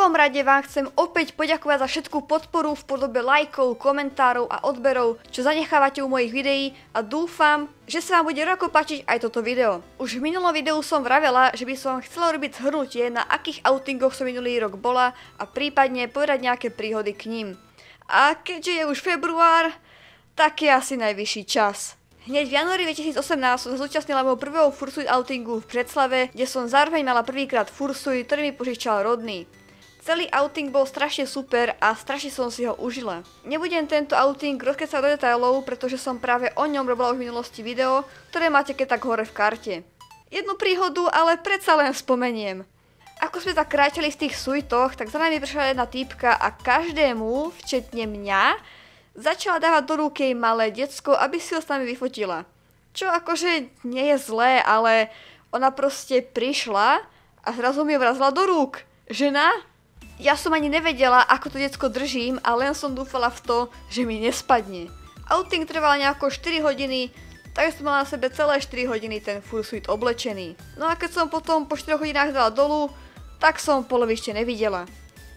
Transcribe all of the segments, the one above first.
prvom rade vám chcem opäť poďakovať za všetku podporu v podobe lajkov, komentárov a odberov, čo zanechávate u mojich videí a dúfam, že sa vám bude rovnako páčiť aj toto video. Už v minulom videu som vravela, že by som chcela robiť zhrnutie, na akých outingoch som minulý rok bola a prípadne povedať nejaké príhody k ním. A keďže je už február, tak je asi najvyšší čas. Hneď v januári 2018 som sa zúčastnila môjho prvého Fursuit outingu v Břeclave, kde som zároveň mala prvýkrát Fursuit, ktorý mi požičal rodný. Celý outing bol strašne super a strašne som si ho užila. Nebudem tento outing rozkecať do detailov, pretože som práve o ňom robila už v minulosti video, ktoré máte keď tak hore v karte. Jednu príhodu ale predsa len spomeniem. Ako sme tak kráčali v tých suitoch, tak za nami prišla jedna týpka a každému, včetne mňa, začala dávať do ruky jej malé decko, aby si ho s nami vyfotila. Čo akože nie je zlé, ale ona proste prišla a zrazu mi ho vrazila do rúk. Žena? Ja som ani nevedela, ako to decko držím a len som dúfala v to, že mi nespadne. Outing trval nejako 4 hodiny, tak som mala na sebe celé 4 hodiny ten Fursuit oblečený. No a keď som potom po 4 hodinách dala dolu, tak som polovište nevidela.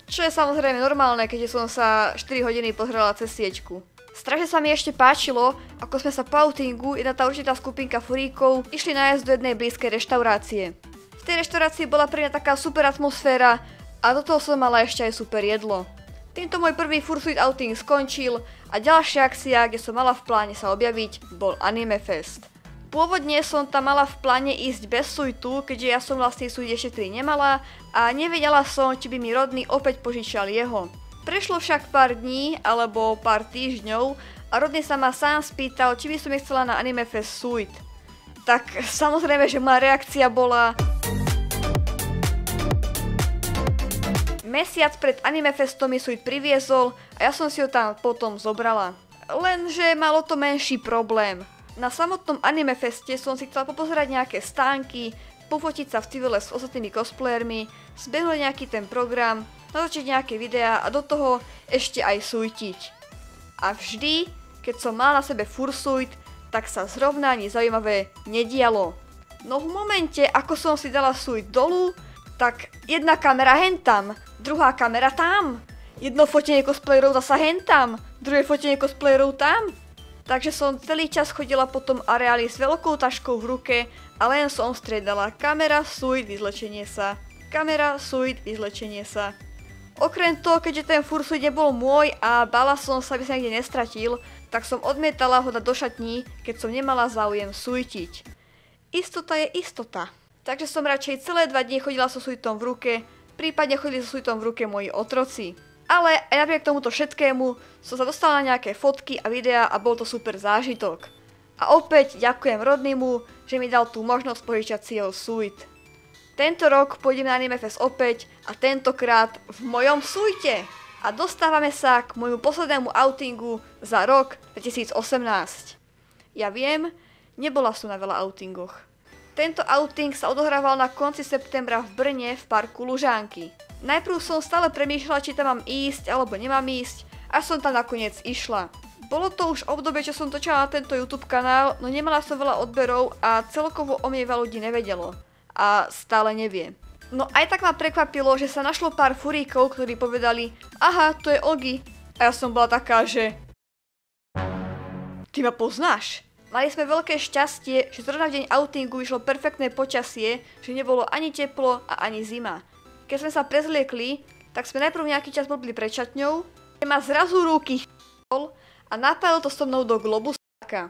Čo je samozrejme normálne, keďže som sa 4 hodiny pozerala cez sieťku. Strašne sa mi ešte páčilo, ako sme sa po outingu, jedna tá určitá skupinka furíkov, išli nájsť do jednej blízkej reštaurácie. V tej reštaurácii bola pre mňa taká super atmosféra a do toho som mala ešte aj super jedlo. Týmto môj prvý Fursuit outing skončil a ďalšia akcia, kde som mala v pláne sa objaviť, bol Anime Fest. Pôvodne som tam mala v pláne ísť bez suitu, keďže ja som vlastne suit ešte 3 nemala a nevedela som, či by mi rodný opäť požičal jeho. Prešlo však pár dní alebo pár týždňov a rodný sa ma sám spýtal, či by som chcela na Anime Fest suit. Tak samozrejme, že moja reakcia bola... Mesiac pred Anime Festom mi suit priviezol a ja som si ho tam potom zobrala. Lenže malo to menší problém. Na samotnom Anime Feste som si chcela popozerať nejaké stánky, pofotiť sa v civile s ostatnými cosplayermi, zbehnúť nejaký ten program, natočiť nejaké videá a do toho ešte aj suitiť. A vždy, keď som mala na sebe Fursuit, tak sa zrovna nič zaujímavé nedialo. No v momente, ako som si dala suit dolu, tak jedna kamera hentam, druhá kamera tam, jedno fotenie cosplayerov zasa hentam, druhé fotenie cosplayerov tam. Takže som celý čas chodila po tom areáli s veľkou taškou v ruke a len som striedala kamera, suit, vyzlečenie sa. Kamera, suit, vyzlečenie sa. Okrem toho, keďže ten Fursuit nebol môj a bála som sa, aby sa niekde nestratil, tak som odmietala ho dať do šatní, keď som nemala záujem suitiť. Istota je istota. Takže som radšej celé 2 dni chodila so suitom v ruke, prípadne chodili so suitom v ruke moji otroci. Ale aj napriek tomuto všetkému som sa dostala na nejaké fotky a videá a bol to super zážitok. A opäť ďakujem rodnému, že mi dal tú možnosť požičať si jeho suit. Tento rok pôjdem na Anime Fest opäť a tentokrát v mojom suite. A dostávame sa k môjmu poslednému outingu za rok 2018. Ja viem, nebola som na veľa outingoch. Tento outing sa odohrával na konci septembra v Brne v parku Lužánky. Najprv som stále premýšľala, či tam mám ísť alebo nemám ísť, a som tam nakoniec išla. Bolo to už obdobie, čo som točila na tento YouTube kanál, no nemala som veľa odberov a celkovo o mne veľa ľudí nevedelo. A stále nevie. No aj tak ma prekvapilo, že sa našlo pár furíkov, ktorí povedali: aha, to je Ogi. A ja som bola taká, že... Ty ma poznáš? Mali sme veľké šťastie, že zrovna v deň outingu vyšlo perfektné počasie, že nebolo ani teplo a ani zima. Keď sme sa prezliekli, tak sme najprv nejaký čas boli pred šatňou, kde ma zrazu ruky a napájal to so mnou do globusáka.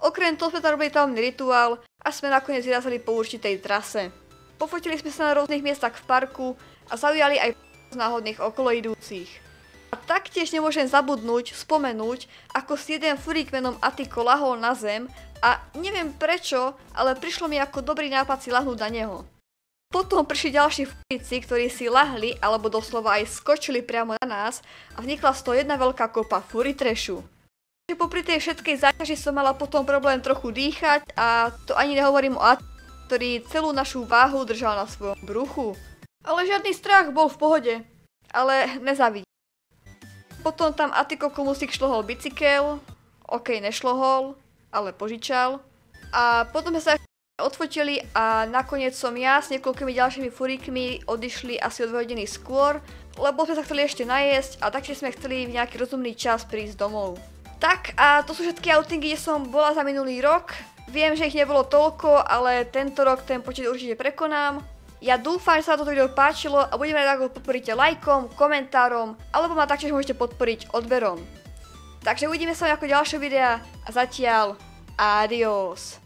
Okrem toho sme tam robili tamný rituál a sme nakoniec vyrazili po určitej trase. Pofotili sme sa na rôznych miestach v parku a zaujali aj náhodných okoloidúcich. A taktiež nemôžem spomenúť, ako si jeden furík menom Atiko lahol na zem a neviem prečo, ale prišlo mi ako dobrý nápad si lahnúť na neho. Potom prišli ďalší furíci, ktorí si lahli alebo doslova aj skočili priamo na nás a vznikla z toho jedna veľká kopa furitrešu. Popri tej všetkej záťaži som mala potom problém trochu dýchať a to ani nehovorím o Atiko, ktorý celú našu váhu držal na svojom bruchu. Ale žiadny strach, bol v pohode, ale nezávidím. Potom tam Atiko komusík šlohol bicykel, nešlohol, ale požičal. A potom sme sa odfotili a nakoniec som ja s niekoľkými ďalšími furíkmi odišli asi o 2 hodiny skôr, lebo sme sa chceli ešte najesť a taktiež sme chceli v nejaký rozumný čas prísť domov. Tak a to sú všetky outingy, kde som bola za minulý rok. Viem, že ich nebolo toľko, ale tento rok ten počet určite prekonám. Ja dúfam, že sa toto video páčilo a budeme radi, ako podporíte lajkom, komentárom, alebo ma taktiež môžete podporiť odberom. Takže uvidíme sa ako ďalšie videa a zatiaľ adios.